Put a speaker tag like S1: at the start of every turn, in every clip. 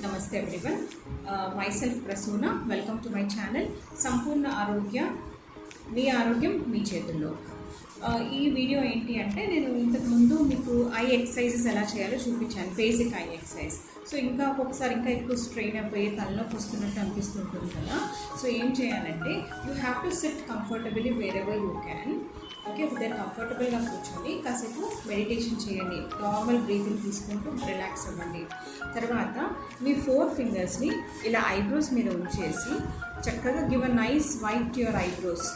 S1: Namaste everyone. Myself Prasoona. Welcome to my channel. సంపూర్ణ ఆరోగ్య మీ ఆరోగ్యం మీ చేతుల్లో. ఈ వీడియో ఏంటి అంటే నేను ఇంతకుముందు మీకు ఐ ఎక్సర్సైజెస్ ఎలా చేయాలో చూపించాను, బేసిక్ ఐ ఎక్సర్సైజ్. సో ఇంకా ఒక్కొక్కసారి ఇంకా ఎక్కువ స్ట్రెయిన్ అయిపోయి తలనొప్పి వస్తున్నట్టు అనిపిస్తుంటుంది కదా. సో ఏం చేయాలంటే you have to SIT comfortably wear ever you can. Okay, దగ్గర కంఫర్టబుల్గా కూర్చొని కాసేపు మెడిటేషన్ చేయండి. నార్మల్ బ్రీతింగ్ తీసుకుంటూ రిలాక్స్ అవ్వండి. తర్వాత మీ 4 ఫింగర్స్ని ఇలా ఐబ్రోస్ మీద ఉంచేసి చక్కగా give a nice white to your eyebrows.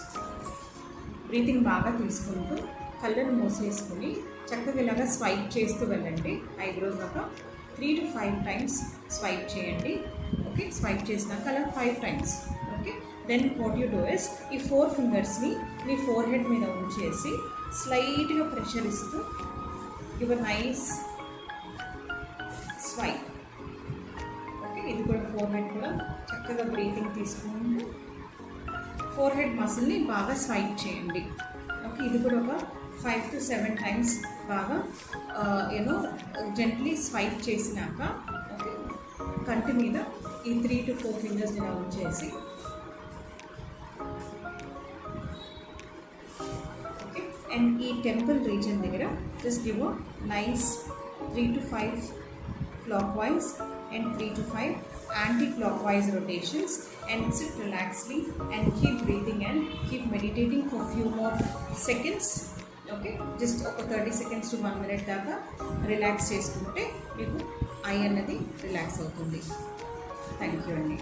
S1: Breathing బాగా తీసుకుంటూ కళ్ళను మూసేసుకుని చక్కగా ఇలాగా స్వైప్ చేస్తూ వెళ్ళండి. ఐబ్రోస్ దాకా 3 to 5 times స్వైప్ చేయండి. ఓకే, స్వైప్ చేసినాక అలా 5 times. Okay, then what you do is ఈ 4 ఫింగర్స్ని మీ ఫోర్ హెడ్ మీద ఉంచేసి స్లైట్గా ప్రెషర్ ఇస్తూ give a nice swipe. Okay, ఇది కూడా ఫోర్ హెడ్ కూడా చక్కగా బ్రీతింగ్ తీసుకుంటూ ఫోర్ హెడ్ మసిల్ని బాగా స్వైప్ చేయండి. ఓకే, ఇది కూడా ఒక 5 to 7 times బాగా జెంట్లీ స్వైప్ చేసినాక ఓకే కంటి మీద ఈ 3 to 4 ఫింగర్స్ ఇలా ఉంచేసి ఓకే అండ్ ఈ టెంపుల్ రీజన్ దగ్గర just give a nice 3 to 5 clockwise and 3 to 5 anti-clockwise rotations and sit relaxedly and keep breathing and keep meditating for few more seconds. Okay, just ఒక 30 seconds to 1 minute దాకా relax చేసుకుంటే మీకు I అన్నది relax అవుతుంది. Thank you అండి.